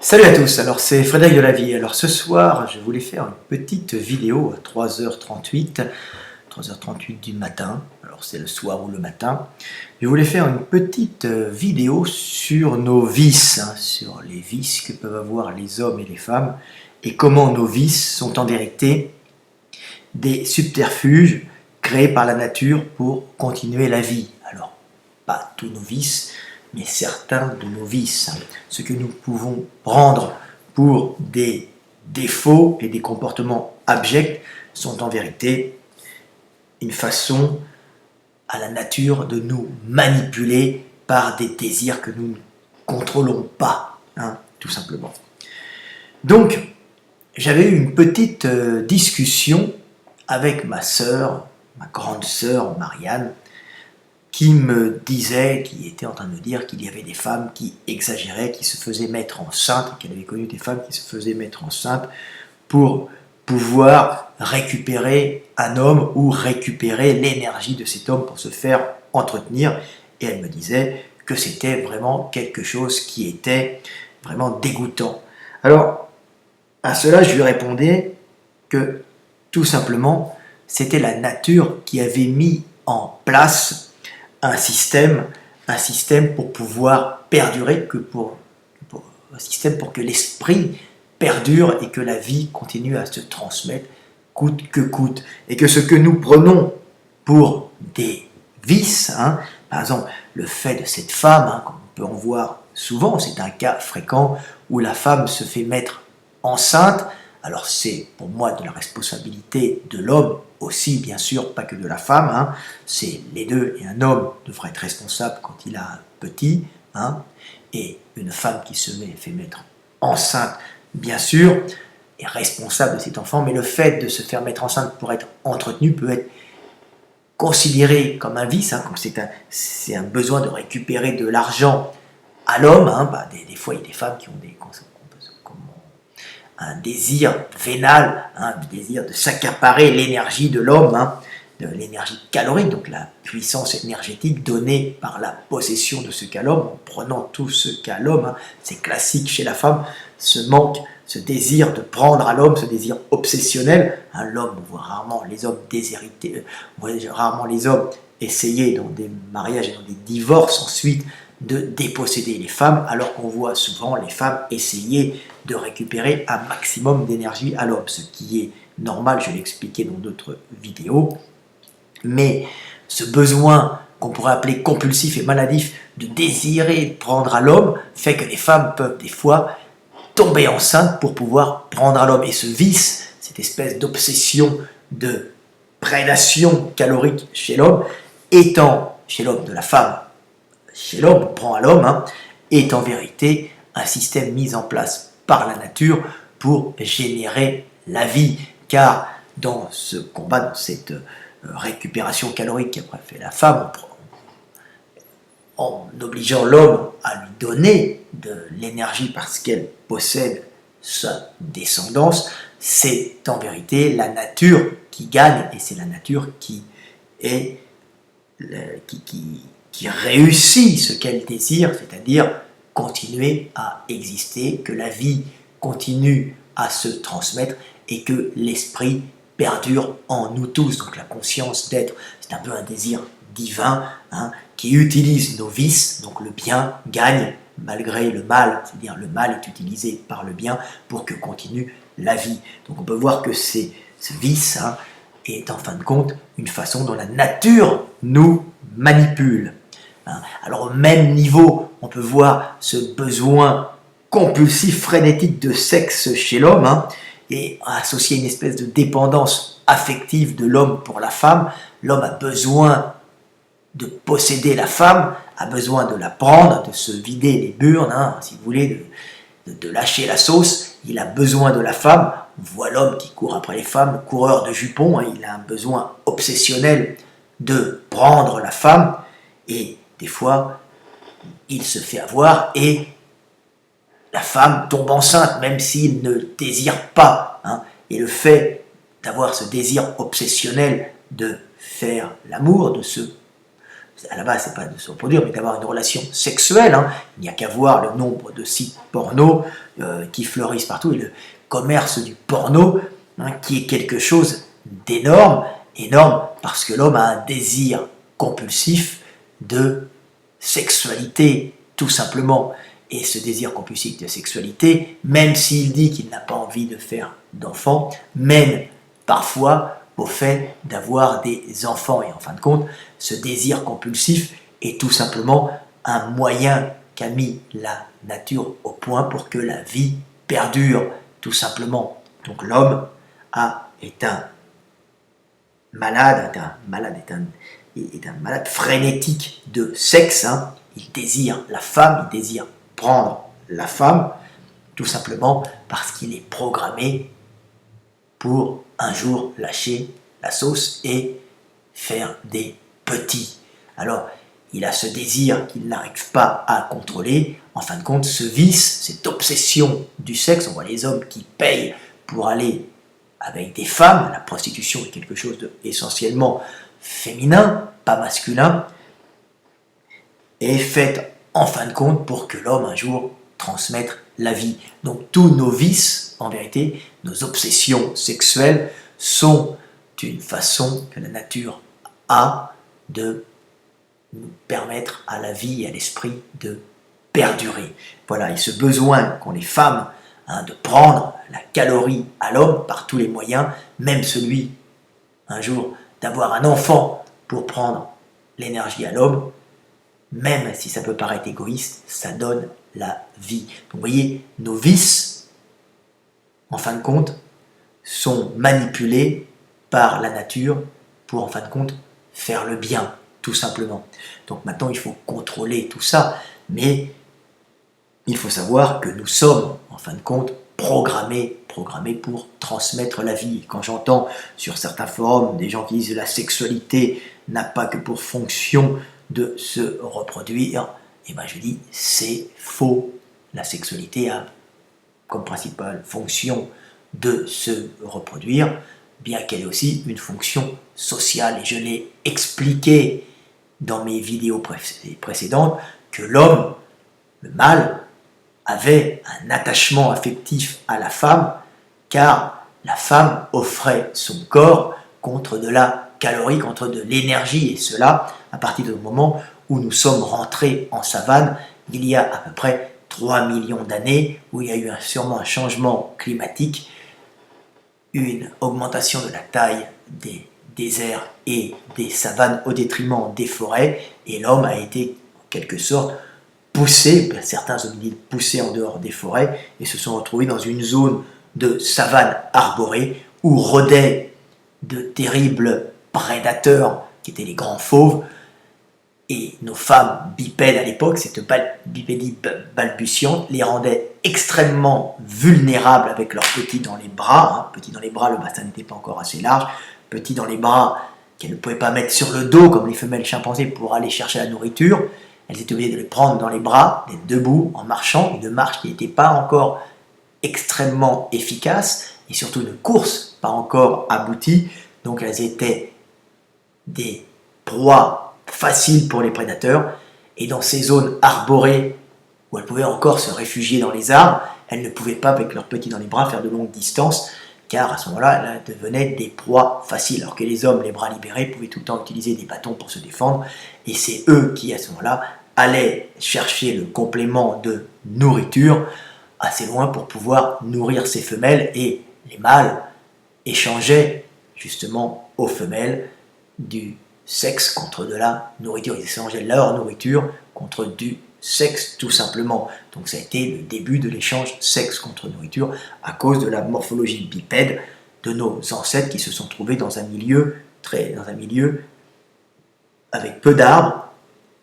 Salut à tous, alors c'est Frédéric de la Vie. Alors ce soir, je voulais faire une petite vidéo à 3h38 du matin. Alors c'est le soir ou le matin. Je voulais faire une petite vidéo sur nos vices, sur les vices que peuvent avoir les hommes et les femmes, et comment nos vices sont en vérité des subterfuges créés par la nature pour continuer la vie. Alors, pas tous nos vices, mais certains de nos vices, ce que nous pouvons prendre pour des défauts et des comportements abjects, sont en vérité une façon à la nature de nous manipuler par des désirs que nous ne contrôlons pas, tout simplement. Donc, j'avais eu une petite discussion avec ma sœur, ma grande sœur Marianne, qui me disait, qui était en train de me dire qu'il y avait des femmes qui exagéraient, qui se faisaient mettre enceintes, qu'elle avait connu des femmes qui se faisaient mettre enceintes pour pouvoir récupérer un homme ou récupérer l'énergie de cet homme pour se faire entretenir. Et elle me disait que c'était vraiment quelque chose qui était vraiment dégoûtant. Alors, à cela, je lui répondais que tout simplement, c'était la nature qui avait mis en place un système pour pouvoir perdurer, un système pour que l'esprit perdure et que la vie continue à se transmettre coûte que coûte. Et que ce que nous prenons pour des vices, par exemple le fait de cette femme, comme on peut en voir souvent, c'est un cas fréquent où la femme se fait mettre enceinte. Alors c'est pour moi de la responsabilité de l'homme aussi, bien sûr, pas que de la femme, c'est les deux, et un homme devrait être responsable quand il a un petit, et une femme qui se fait mettre enceinte, bien sûr, est responsable de cet enfant, mais le fait de se faire mettre enceinte pour être entretenu peut être considéré comme un vice, comme c'est un besoin de récupérer de l'argent à l'homme, des fois il y a des femmes qui ont un désir vénal, un désir de s'accaparer l'énergie de l'homme, de l'énergie calorique, donc la puissance énergétique donnée par la possession de ce qu'a l'homme, en prenant tout ce qu'a l'homme, c'est classique chez la femme, ce manque, ce désir de prendre à l'homme, ce désir obsessionnel. L'homme, on voit rarement les hommes déshérités, on voit rarement les hommes essayer dans des mariages et dans des divorces ensuite de déposséder les femmes, alors qu'on voit souvent les femmes essayer de récupérer un maximum d'énergie à l'homme, ce qui est normal, je l'ai expliqué dans d'autres vidéos, mais ce besoin qu'on pourrait appeler compulsif et maladif de désirer prendre à l'homme fait que les femmes peuvent des fois tomber enceintes pour pouvoir prendre à l'homme, et ce vice, cette espèce d'obsession de prédation calorique chez l'homme, étant chez l'homme de la femme, chez l'homme, on prend à l'homme, est en vérité un système mis en place par la nature pour générer la vie. Car dans ce combat, dans cette récupération calorique qu'après fait la femme, en obligeant l'homme à lui donner de l'énergie parce qu'elle possède sa descendance, c'est en vérité la nature qui gagne, et c'est la nature qui réussit ce qu'elle désire, c'est-à-dire continuer à exister, que la vie continue à se transmettre et que l'esprit perdure en nous tous. Donc la conscience d'être, c'est un peu un désir divin qui utilise nos vices, donc le bien gagne malgré le mal, c'est-à-dire le mal est utilisé par le bien pour que continue la vie. Donc on peut voir que ce vice est en fin de compte une façon dont la nature nous manipule. Alors au même niveau, on peut voir ce besoin compulsif, frénétique de sexe chez l'homme, et associé à une espèce de dépendance affective de l'homme pour la femme. L'homme a besoin de posséder la femme, a besoin de la prendre, de se vider les burnes, si vous voulez, de lâcher la sauce. Il a besoin de la femme. On voit l'homme qui court après les femmes, le coureur de jupons, il a un besoin obsessionnel de prendre la femme, et des fois, il se fait avoir et la femme tombe enceinte, même s'il ne désire pas. Et le fait d'avoir ce désir obsessionnel de faire l'amour, à la base, c'est pas de se reproduire, mais d'avoir une relation sexuelle. Hein. Il n'y a qu'à voir le nombre de sites porno qui fleurissent partout et le commerce du porno, hein, qui est quelque chose d'énorme, énorme, parce que l'homme a un désir compulsif de sexualité, tout simplement. Et ce désir compulsif de sexualité, même s'il dit qu'il n'a pas envie de faire d'enfants, mène parfois au fait d'avoir des enfants. Et en fin de compte, ce désir compulsif est tout simplement un moyen qu'a mis la nature au point pour que la vie perdure, tout simplement. Donc l'homme est un malade, est un malade frénétique de sexe. Hein. Il désire la femme, il désire prendre la femme, tout simplement parce qu'il est programmé pour un jour lâcher la sauce et faire des petits. Alors, il a ce désir qu'il n'arrive pas à contrôler. En fin de compte, ce vice, cette obsession du sexe, on voit les hommes qui payent pour aller avec des femmes. La prostitution est quelque chose d'essentiellement féminin, pas masculin, est faite en fin de compte pour que l'homme un jour transmette la vie. Donc tous nos vices, en vérité, nos obsessions sexuelles sont une façon que la nature a de nous permettre à la vie et à l'esprit de perdurer. Voilà, et ce besoin qu'ont les femmes de prendre la calorie à l'homme par tous les moyens, même celui, un jour, d'avoir un enfant pour prendre l'énergie à l'homme, même si ça peut paraître égoïste, ça donne la vie. Donc vous voyez, nos vices, en fin de compte, sont manipulés par la nature pour, en fin de compte, faire le bien, tout simplement. Donc maintenant, il faut contrôler tout ça, mais il faut savoir que nous sommes, en fin de compte, programmés pour transmettre la vie. Quand j'entends sur certains forums des gens qui disent que la sexualité n'a pas que pour fonction de se reproduire, et ben je dis c'est faux. La sexualité a comme principale fonction de se reproduire, bien qu'elle ait aussi une fonction sociale. Et je l'ai expliqué dans mes vidéos précédentes que l'homme, le mâle, avait un attachement affectif à la femme, car la femme offrait son corps contre de la calorie, contre de l'énergie, et cela à partir du moment où nous sommes rentrés en savane, il y a à peu près 3 millions d'années, où il y a eu sûrement un changement climatique, une augmentation de la taille des déserts et des savanes au détriment des forêts, et l'homme a été en quelque sorte poussés, certains hominides poussés en dehors des forêts et se sont retrouvés dans une zone de savane arborée où rôdaient de terribles prédateurs qui étaient les grands fauves, et nos femmes bipèdes à l'époque, cette bipédie balbutiante, les rendait extrêmement vulnérables avec leurs petits dans les bras. Petits dans les bras, le bassin n'était pas encore assez large, petits dans les bras qu'elles ne pouvaient pas mettre sur le dos comme les femelles chimpanzés pour aller chercher la nourriture. Elles étaient obligées de les prendre dans les bras, d'être debout en marchant, une marche qui n'était pas encore extrêmement efficace, et surtout une course pas encore aboutie. Donc elles étaient des proies faciles pour les prédateurs, et dans ces zones arborées où elles pouvaient encore se réfugier dans les arbres, elles ne pouvaient pas, avec leurs petits dans les bras, faire de longues distances, car à ce moment-là, elles devenaient des proies faciles, alors que les hommes, les bras libérés, pouvaient tout le temps utiliser des bâtons pour se défendre, et c'est eux qui, à ce moment-là, allaient chercher le complément de nourriture assez loin pour pouvoir nourrir ces femelles, et les mâles échangeaient justement aux femelles du sexe contre de la nourriture. Ils échangeaient leur nourriture contre du sexe, tout simplement. Donc ça a été le début de l'échange sexe contre nourriture à cause de la morphologie bipède de nos ancêtres qui se sont trouvés dans un milieu avec peu d'arbres,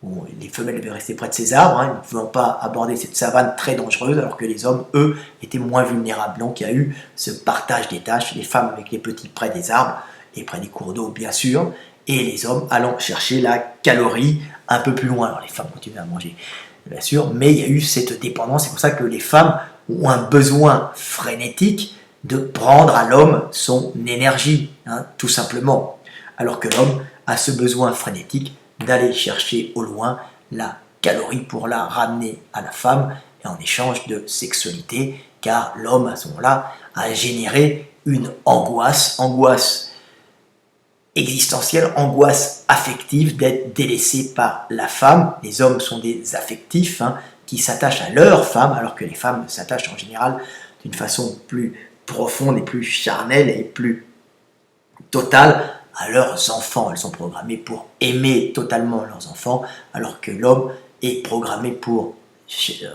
où les femelles devaient rester près de ces arbres, ne pouvant pas aborder cette savane très dangereuse, alors que les hommes, eux, étaient moins vulnérables. Donc il y a eu ce partage des tâches, les femmes avec les petits près des arbres, et près des cours d'eau bien sûr, et les hommes allant chercher la calorie un peu plus loin. Alors les femmes continuaient à manger, bien sûr, mais il y a eu cette dépendance. C'est pour ça que les femmes ont un besoin frénétique de prendre à l'homme son énergie, tout simplement. Alors que l'homme a ce besoin frénétique d'aller chercher au loin la calorie pour la ramener à la femme et en échange de sexualité, car l'homme à ce moment-là a généré une angoisse existentielle, angoisse affective d'être délaissé par la femme. Les hommes sont des affectifs qui s'attachent à leur femme, alors que les femmes s'attachent en général d'une façon plus profonde et plus charnelle et plus totale à leurs enfants. Elles sont programmées pour aimer totalement leurs enfants, alors que l'homme est programmé pour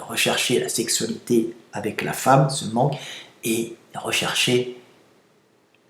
rechercher la sexualité avec la femme, ce manque, et rechercher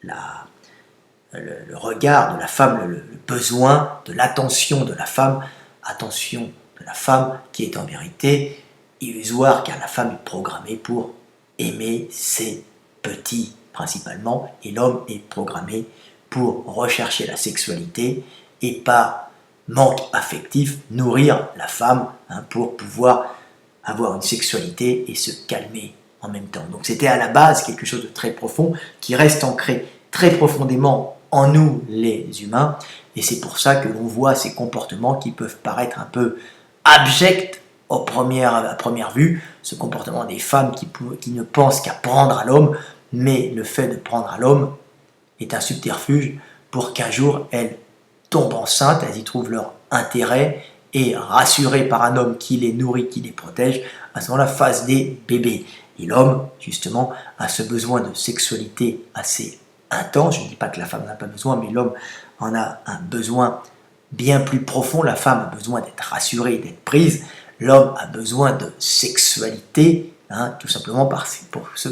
le regard de la femme, le besoin de l'attention de la femme, attention de la femme qui est en vérité illusoire, car la femme est programmée pour aimer ses petits principalement, et l'homme est programmé pour rechercher la sexualité et par manque affectif nourrir la femme pour pouvoir avoir une sexualité et se calmer en même temps. Donc c'était à la base quelque chose de très profond qui reste ancré très profondément en nous les humains, et c'est pour ça que l'on voit ces comportements qui peuvent paraître un peu abjects à première vue, ce comportement des femmes qui ne pensent qu'à prendre à l'homme, mais le fait de prendre à l'homme est un subterfuge pour qu'un jour elles tombent enceintes, elles y trouvent leur intérêt, et rassurées par un homme qui les nourrit, qui les protège, à ce moment-là fassent des bébés. Et l'homme, justement, a ce besoin de sexualité assez intense. Je ne dis pas que la femme n'a pas besoin, mais l'homme en a un besoin bien plus profond. La femme a besoin d'être rassurée, d'être prise. L'homme a besoin de sexualité, tout simplement pour se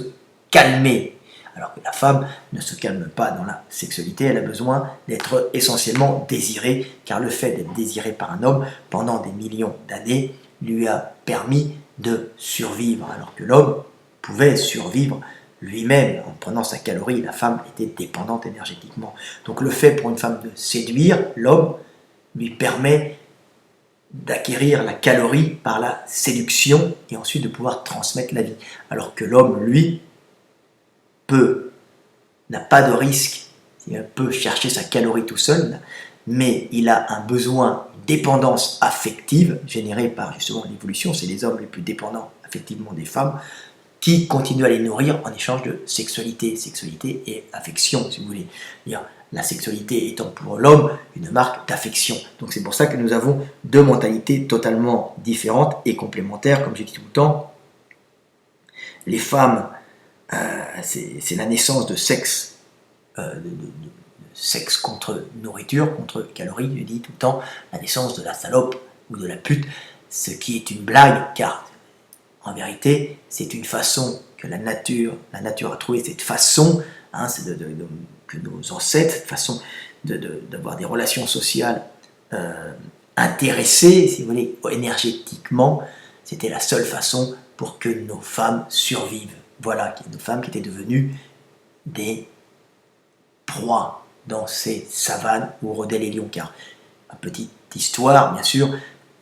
calmer. Alors que la femme ne se calme pas dans la sexualité, elle a besoin d'être essentiellement désirée, car le fait d'être désirée par un homme pendant des millions d'années lui a permis de survivre, alors que l'homme pouvait survivre lui-même en prenant sa calorie. La femme était dépendante énergétiquement. Donc le fait pour une femme de séduire l'homme lui permet d'acquérir la calorie par la séduction et ensuite de pouvoir transmettre la vie. Alors que l'homme, lui, n'a pas de risque, il peut chercher sa calorie tout seul, mais il a un besoin, une dépendance affective générée par justement l'évolution. C'est les hommes les plus dépendants affectivement des femmes qui continuent à les nourrir en échange de sexualité et affection, si vous voulez. La sexualité étant pour l'homme une marque d'affection. Donc c'est pour ça que nous avons deux mentalités totalement différentes et complémentaires, comme j'ai dit tout le temps. Les femmes, c'est la naissance de sexe, sexe contre nourriture, contre calories, je dis tout le temps, la naissance de la salope ou de la pute, ce qui est une blague, car en vérité, c'est une façon que la nature a trouvé, cette façon, que nos ancêtres, cette façon d'avoir des relations sociales intéressées, si vous voulez, énergétiquement, c'était la seule façon pour que nos femmes survivent. Voilà, nos femmes qui étaient devenues des proies dans ces savanes où rôdaient les lions. Car, ma petite histoire, bien sûr,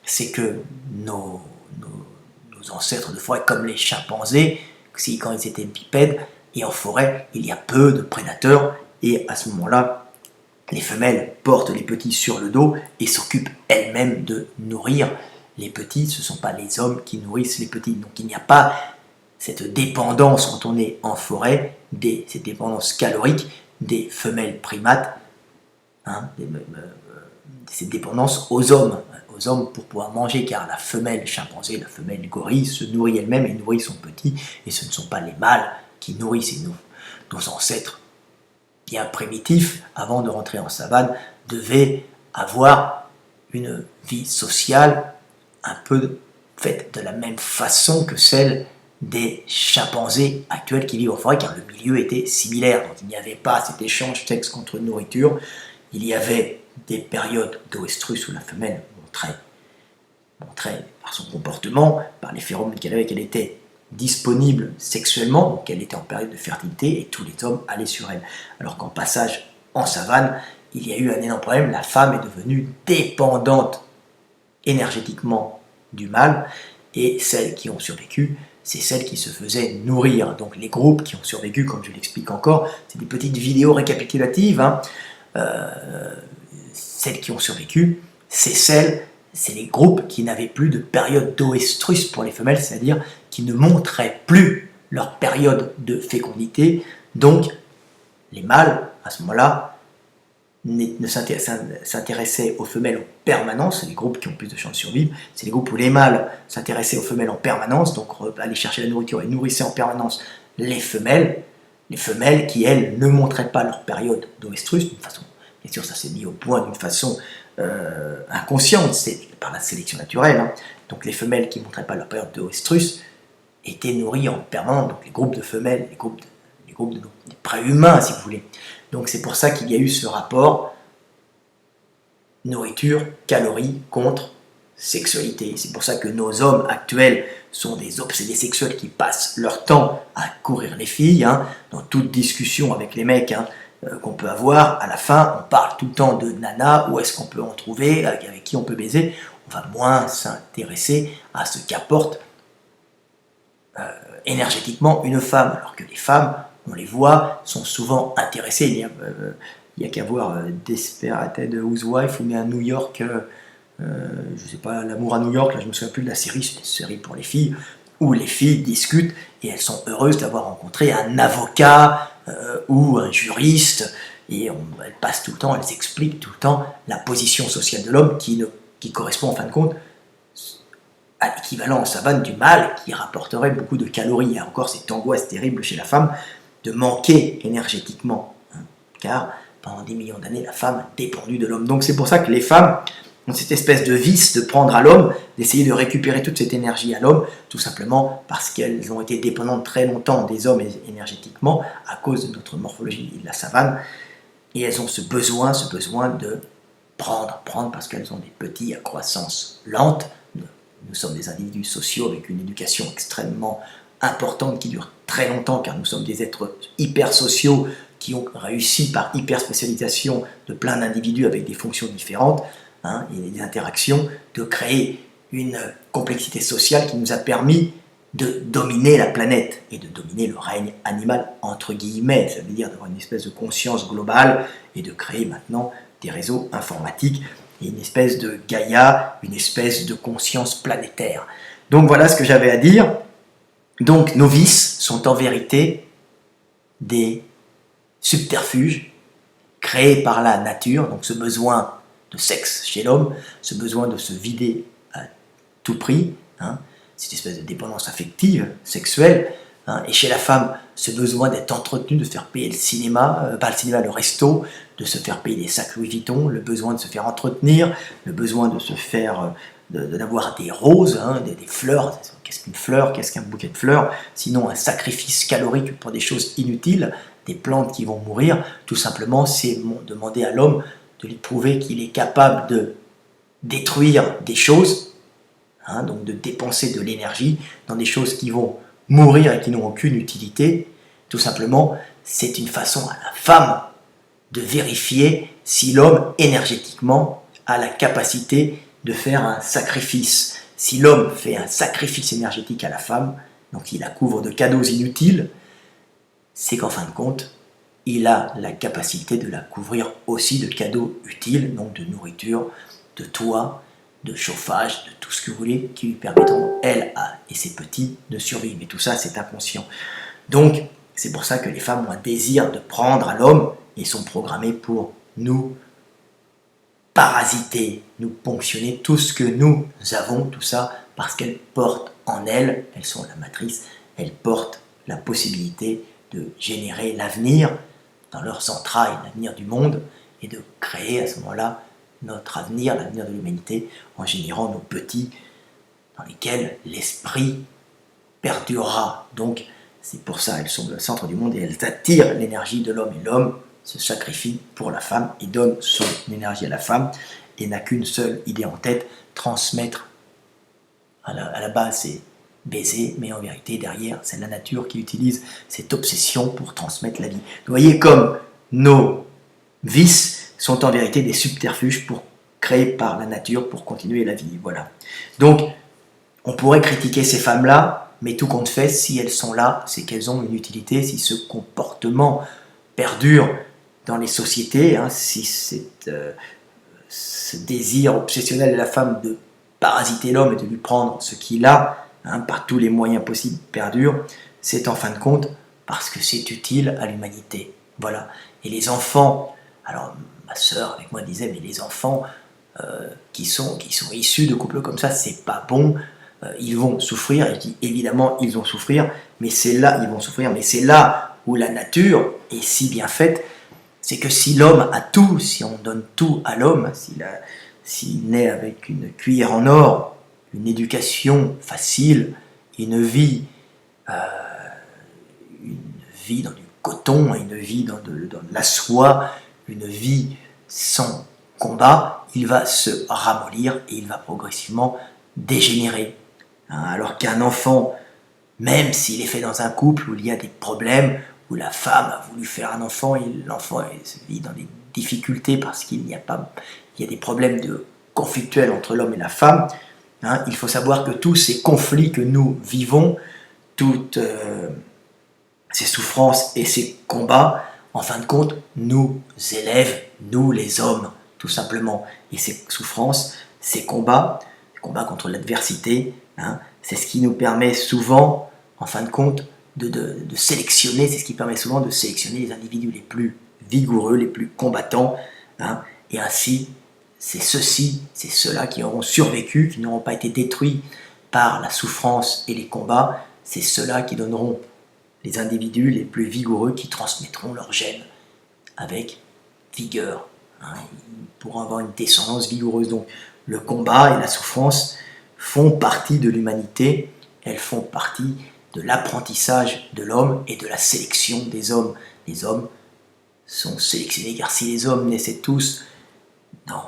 c'est que nos ancêtres de forêt, comme les chimpanzés, quand ils étaient bipèdes, et en forêt, il y a peu de prédateurs, et à ce moment-là, les femelles portent les petits sur le dos et s'occupent elles-mêmes de nourrir les petits. Ce ne sont pas les hommes qui nourrissent les petits. Donc il n'y a pas cette dépendance quand on est en forêt, cette dépendance calorique des femelles primates, cette dépendance aux hommes pour pouvoir manger, car la femelle chimpanzé, la femelle gorille se nourrit elle-même et nourrit son petit, et ce ne sont pas les mâles qui nourrissent. Et nos ancêtres bien primitifs, avant de rentrer en savane, devaient avoir une vie sociale un peu faite de la même façon que celle des chimpanzés actuels qui vivent en forêt, car le milieu était similaire. Donc il n'y avait pas cet échange sexe contre nourriture. Il y avait des périodes d'oestrus où la femelle montrait par son comportement, par les phéromones qu'elle avait, qu'elle était disponible sexuellement, donc elle était en période de fertilité, et tous les hommes allaient sur elle. Alors qu'en passage en savane, il y a eu un énorme problème, la femme est devenue dépendante énergétiquement du mâle, et celles qui ont survécu, c'est celles qui se faisaient nourrir. Donc les groupes qui ont survécu, comme je l'explique encore, c'est des petites vidéos récapitulatives, celles qui ont survécu, c'est les groupes qui n'avaient plus de période d'oestrus pour les femelles, c'est-à-dire qui ne montraient plus leur période de fécondité. Donc, les mâles, à ce moment-là, ne s'intéressaient aux femelles en permanence. C'est les groupes qui ont plus de chances de survivre. C'est les groupes où les mâles s'intéressaient aux femelles en permanence, donc allaient chercher la nourriture et nourrissaient en permanence les femelles qui, elles, ne montraient pas leur période d'oestrus, d'une façon, bien sûr, ça s'est mis au point d'une façon inconsciente, c'est par la sélection naturelle. Hein. Donc les femelles qui ne montraient pas leur période d'oestrus étaient nourries en permanence, donc les groupes de femelles, les groupes de préhumains, si vous voulez. Donc c'est pour ça qu'il y a eu ce rapport nourriture, calories contre sexualité. C'est pour ça que nos hommes actuels sont des obsédés sexuels qui passent leur temps à courir les filles. Hein. Dans toute discussion avec les mecs qu'on peut avoir, à la fin, on parle tout le temps de nana, où est-ce qu'on peut en trouver, avec qui on peut baiser. On va moins s'intéresser à ce qu'apporte énergétiquement une femme, alors que les femmes, on les voit, sont souvent intéressées. Il y a qu'à voir Desperate Housewives ou bien New York, je sais pas, L'amour à New York, là je me souviens plus de la série, c'est une série pour les filles, où les filles discutent et elles sont heureuses d'avoir rencontré un avocat ou un juriste, et elles passent tout le temps, elles expliquent tout le temps la position sociale de l'homme qui correspond en fin de compte à l'équivalent en savane du mâle qui rapporterait beaucoup de calories. Il y a encore cette angoisse terrible chez la femme de manquer énergétiquement, hein, car pendant des millions d'années, la femme a dépendu de l'homme. Donc c'est pour ça que les femmes ont cette espèce de vice de prendre à l'homme, d'essayer de récupérer toute cette énergie à l'homme, tout simplement parce qu'elles ont été dépendantes très longtemps des hommes énergétiquement à cause de notre morphologie de la savane, et elles ont ce besoin de prendre parce qu'elles ont des petits à croissance lente. Nous sommes des individus sociaux avec une éducation extrêmement importante qui dure très longtemps, car nous sommes des êtres hyper sociaux qui ont réussi par hyper spécialisation de plein d'individus avec des fonctions différentes, hein, et des interactions, de créer une complexité sociale qui nous a permis de dominer la planète et de dominer le règne animal entre guillemets, ça veut dire d'avoir une espèce de conscience globale et de créer maintenant des réseaux informatiques et une espèce de Gaïa, une espèce de conscience planétaire. Donc voilà ce que j'avais à dire. Donc nos vices sont en vérité des subterfuges créés par la nature, donc ce besoin de sexe chez l'homme, ce besoin de se vider à tout prix, hein, cette espèce de dépendance affective, sexuelle, hein, et chez la femme, ce besoin d'être entretenue, de se faire payer le cinéma, pas le cinéma, le resto, de se faire payer des sacs Louis Vuitton, le besoin de se faire entretenir, le besoin de se faire, d'avoir des roses, hein, des fleurs. Qu'est-ce qu'une fleur? Qu'est-ce qu'un bouquet de fleurs? Sinon un sacrifice calorique pour des choses inutiles, des plantes qui vont mourir. Tout simplement, c'est demander à l'homme de lui prouver qu'il est capable de détruire des choses, hein, donc de dépenser de l'énergie dans des choses qui vont mourir et qui n'ont aucune utilité. Tout simplement, c'est une façon à la femme de vérifier si l'homme, énergétiquement, a la capacité de faire un sacrifice. Si l'homme fait un sacrifice énergétique à la femme, donc il la couvre de cadeaux inutiles, c'est qu'en fin de compte, il a la capacité de la couvrir aussi de cadeaux utiles, donc de nourriture, de toit, de chauffage, de tout ce que vous voulez, qui lui permettront, elle et ses petits, de survivre. Mais tout ça, c'est inconscient. Donc, c'est pour ça que les femmes ont un désir de prendre à l'homme et sont programmées pour nous parasiter, nous ponctionner tout ce que nous avons, tout ça, parce qu'elles portent en elles sont la matrice, elles portent la possibilité de générer l'avenir dans leurs entrailles, l'avenir du monde, et de créer à ce moment-là notre avenir, l'avenir de l'humanité, en générant nos petits dans lesquels l'esprit perdurera. Donc, c'est pour ça, elles sont le centre du monde et elles attirent l'énergie de l'homme. Et l'homme se sacrifie pour la femme et donne son énergie à la femme et n'a qu'une seule idée en tête, transmettre. À la base, c'est baiser, mais en vérité, derrière, c'est la nature qui utilise cette obsession pour transmettre la vie. Vous voyez comme nos vices sont en vérité des subterfuges créés par la nature pour continuer la vie. Voilà. Donc, on pourrait critiquer ces femmes-là, mais tout compte fait, si elles sont là, c'est qu'elles ont une utilité, si ce comportement perdure dans les sociétés, hein, si ce désir obsessionnel de la femme de parasiter l'homme et de lui prendre ce qu'il a, par tous les moyens possibles perdure, c'est en fin de compte parce que c'est utile à l'humanité. Voilà. Et les enfants, alors ma sœur avec moi disait, mais les enfants qui sont issus de couples comme ça, c'est pas bon, ils vont souffrir, et je dis évidemment ils vont souffrir, mais c'est là, ils vont souffrir, mais c'est là où la nature est si bien faite, c'est que si l'homme a tout, si on donne tout à l'homme, s'il naît avec une cuillère en or, une éducation facile, une vie dans du coton, une vie dans de la soie, une vie sans combat, il va se ramollir et il va progressivement dégénérer. Alors qu'un enfant, même s'il est fait dans un couple où il y a des problèmes, où la femme a voulu faire un enfant et l'enfant vit dans des difficultés parce qu'il y a des problèmes conflictuels entre l'homme et la femme, il faut savoir que tous ces conflits que nous vivons, toutes ces souffrances et ces combats, en fin de compte, nous élèvent, nous les hommes, tout simplement. Et ces souffrances, ces combats contre l'adversité, c'est ce qui nous permet souvent, en fin de compte, de sélectionner, c'est ce qui permet souvent de sélectionner les individus les plus vigoureux, les plus combattants, et ainsi, c'est ceux-là qui auront survécu, qui n'auront pas été détruits par la souffrance et les combats, c'est ceux-là qui donneront les individus les plus vigoureux, qui transmettront leurs gènes avec vigueur. Ils pourront avoir une descendance vigoureuse. Donc le combat et la souffrance font partie de l'humanité, elles font partie de l'apprentissage de l'homme et de la sélection des hommes. Les hommes sont sélectionnés, car si les hommes naissaient tous dans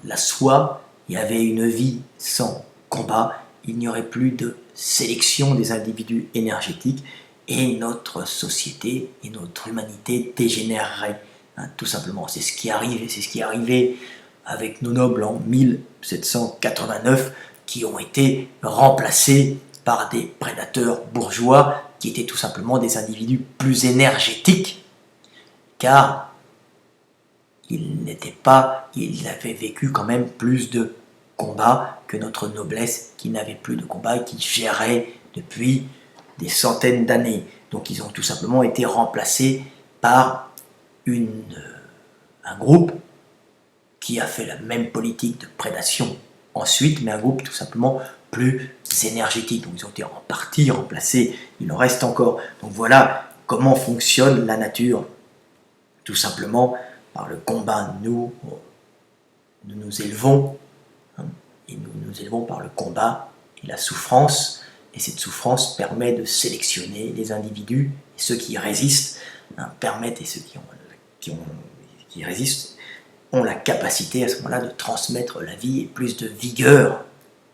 de la soie, il y avait une vie sans combat, il n'y aurait plus de sélection des individus énergétiques et notre société et notre humanité dégénérerait, tout simplement. C'est ce qui arrive et c'est ce qui est arrivé avec nos nobles en 1789 qui ont été remplacés par des prédateurs bourgeois qui étaient tout simplement des individus plus énergétiques, car ils avaient vécu quand même plus de combats que notre noblesse qui n'avait plus de combats et qui gérait depuis des centaines d'années. Donc ils ont tout simplement été remplacés par un groupe qui a fait la même politique de prédation ensuite, mais un groupe tout simplement plus énergétique. Donc ils ont été en partie remplacés, il en reste encore. Donc voilà comment fonctionne la nature. Tout simplement par le combat, nous nous élevons, et nous nous élevons par le combat et la souffrance, et cette souffrance permet de sélectionner les individus, et ceux qui résistent, permettent, et ceux qui résistent ont la capacité à ce moment-là de transmettre la vie et plus de vigueur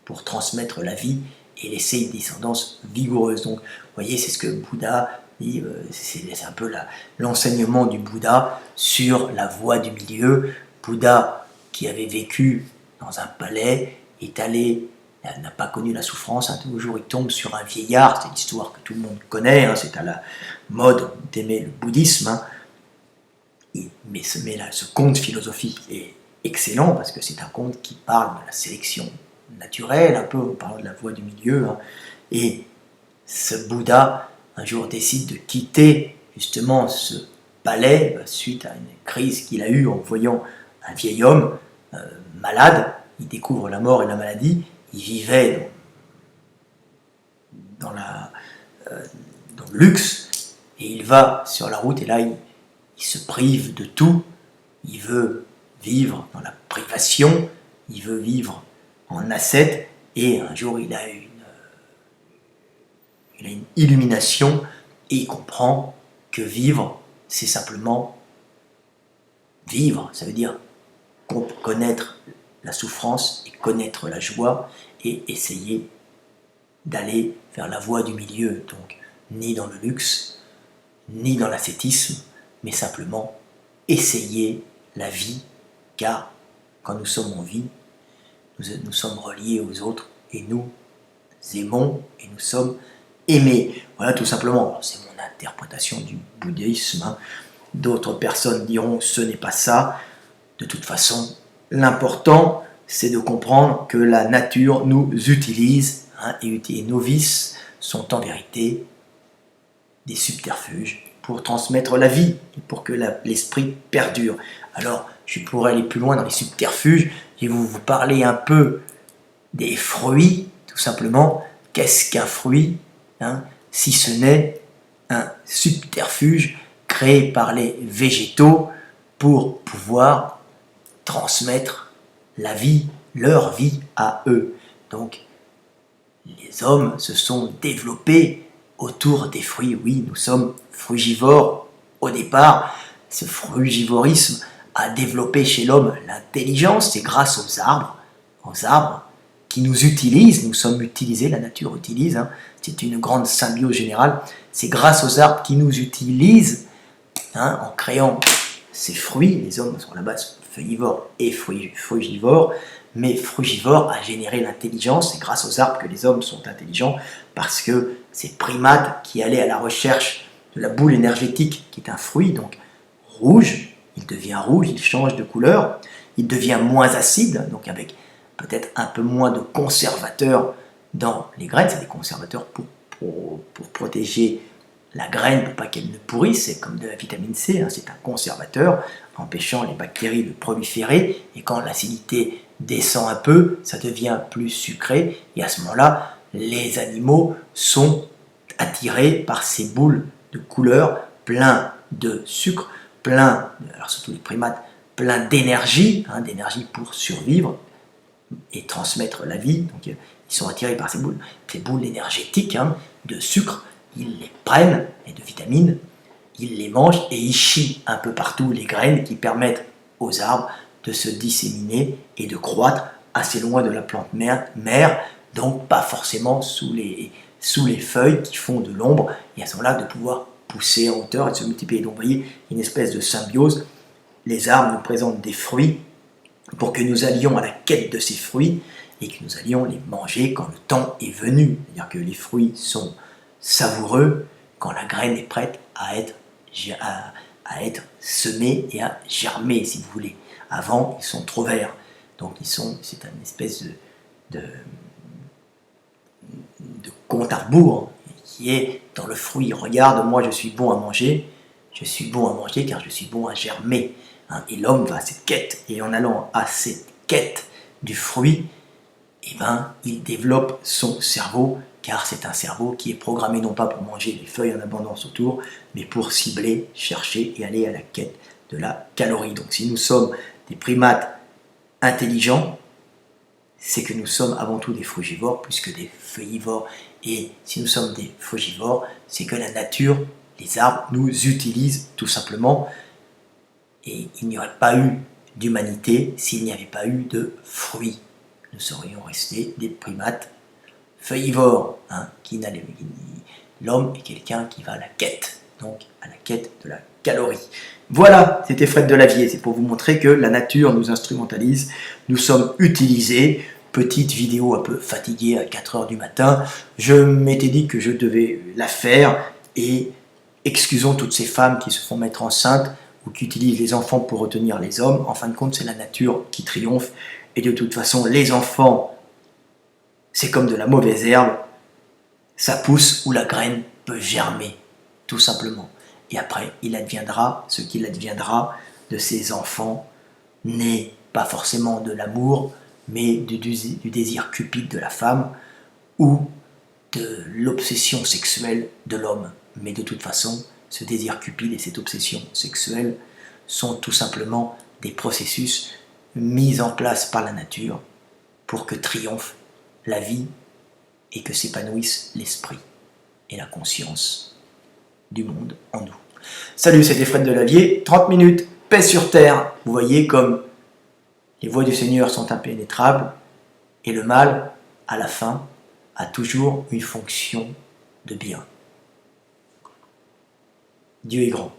pour transmettre la vie et laisser une descendance vigoureuse. Donc, vous voyez, c'est ce que Bouddha dit, c'est un peu l'enseignement du Bouddha sur la voie du milieu. Bouddha, qui avait vécu dans un palais, n'a pas connu la souffrance. Un jour, il tombe sur un vieillard, c'est l'histoire que tout le monde connaît, c'est à la mode d'aimer le bouddhisme, mais ce conte philosophique est excellent parce que c'est un conte qui parle de la sélection naturelle, un peu en parlant de la voie du milieu, et ce Bouddha un jour décide de quitter justement ce palais suite à une crise qu'il a eue en voyant un vieil homme malade. Il découvre la mort et la maladie. Il vivait dans le luxe et il va sur la route et là il se prive de tout. Il veut vivre dans la privation, il veut vivre en ascète, et un jour il a une illumination et il comprend que vivre, c'est simplement vivre. Ça veut dire connaître la souffrance et connaître la joie et essayer d'aller vers la voie du milieu. Donc, ni dans le luxe, ni dans l'ascétisme, mais simplement essayer la vie, car quand nous sommes en vie, nous sommes reliés aux autres et nous aimons et nous sommes aimés. Voilà, tout simplement. C'est mon interprétation du bouddhisme. D'autres personnes diront ce n'est pas ça. De toute façon, l'important, c'est de comprendre que la nature nous utilise, hein, et nos vices sont en vérité des subterfuges pour transmettre la vie et pour que l'esprit perdure. Alors, je pourrais aller plus loin dans les subterfuges et vous parler un peu des fruits, tout simplement. Qu'est-ce qu'un fruit, hein, si ce n'est un subterfuge créé par les végétaux pour pouvoir transmettre la vie, leur vie à eux. Donc, les hommes se sont développés autour des fruits. Oui, nous sommes frugivores au départ. Ce frugivorisme a développé chez l'homme l'intelligence, c'est grâce aux arbres qui nous utilisent, nous sommes utilisés, la nature utilise, hein, c'est une grande symbiose générale, c'est grâce aux arbres qui nous utilisent, hein, en créant ces fruits. Les hommes sont à la base feuillivores et frugivores, mais frugivore a généré l'intelligence. C'est grâce aux arbres que les hommes sont intelligents, parce que ces primates qui allaient à la recherche de la boule énergétique, qui est un fruit, donc rouge, il devient rouge, il change de couleur, il devient moins acide, donc avec peut-être un peu moins de conservateurs dans les graines. C'est des conservateurs pour protéger la graine, pour pas qu'elle ne pourrisse. C'est comme de la vitamine C, hein, c'est un conservateur empêchant les bactéries de proliférer, et quand l'acidité descend un peu, ça devient plus sucré, et à ce moment-là, les animaux sont attirés par ces boules de couleur plein de sucre, alors surtout les primates, plein d'énergie, hein, d'énergie pour survivre et transmettre la vie. Donc ils sont attirés par ces boules énergétiques, hein, de sucre. Ils les prennent, et de vitamines, ils les mangent et ils chient un peu partout les graines qui permettent aux arbres de se disséminer et de croître assez loin de la plante mère, donc pas forcément sous les feuilles qui font de l'ombre, et à ce moment-là de pouvoir pousser en hauteur et de se multiplier. Donc vous voyez, une espèce de symbiose. Les arbres nous présentent des fruits pour que nous allions à la quête de ces fruits et que nous allions les manger quand le temps est venu. C'est-à-dire que les fruits sont savoureux quand la graine est prête à être semée et à germer, si vous voulez. Avant, ils sont trop verts. Donc c'est une espèce de compte à rebours qui est dans le fruit. Regarde, moi je suis bon à manger car je suis bon à germer. Hein, et l'homme va à cette quête, et en allant à cette quête du fruit, eh ben, il développe son cerveau, car c'est un cerveau qui est programmé non pas pour manger les feuilles en abondance autour, mais pour cibler, chercher et aller à la quête de la calorie. Donc si nous sommes des primates intelligents, c'est que nous sommes avant tout des frugivores plus que des feuillivores. Et si nous sommes des frugivores, c'est que la nature, les arbres, nous utilisent tout simplement. Et il n'y aurait pas eu d'humanité s'il n'y avait pas eu de fruits. Nous serions restés des primates feuillivores. Hein, l'homme est quelqu'un qui va à la quête, donc à la quête de la calorie. Voilà, c'était Fred Delavier. C'est pour vous montrer que la nature nous instrumentalise, nous sommes utilisés. Petite vidéo un peu fatiguée à 4 h du matin. Je m'étais dit que je devais la faire, et excusons toutes ces femmes qui se font mettre enceintes ou qui utilisent les enfants pour retenir les hommes. En fin de compte, c'est la nature qui triomphe, et de toute façon, les enfants, c'est comme de la mauvaise herbe, ça pousse où la graine peut germer, tout simplement. Et après, il adviendra ce qu'il adviendra de ces enfants, nés pas forcément de l'amour, mais du désir cupide de la femme, ou de l'obsession sexuelle de l'homme. Mais de toute façon, ce désir cupide et cette obsession sexuelle sont tout simplement des processus mis en place par la nature pour que triomphe la vie et que s'épanouisse l'esprit et la conscience du monde en nous. Salut, c'était Fred Delavier, 30 minutes, paix sur terre. Vous voyez comme les voies du Seigneur sont impénétrables, et le mal, à la fin, a toujours une fonction de bien. Dieu est grand.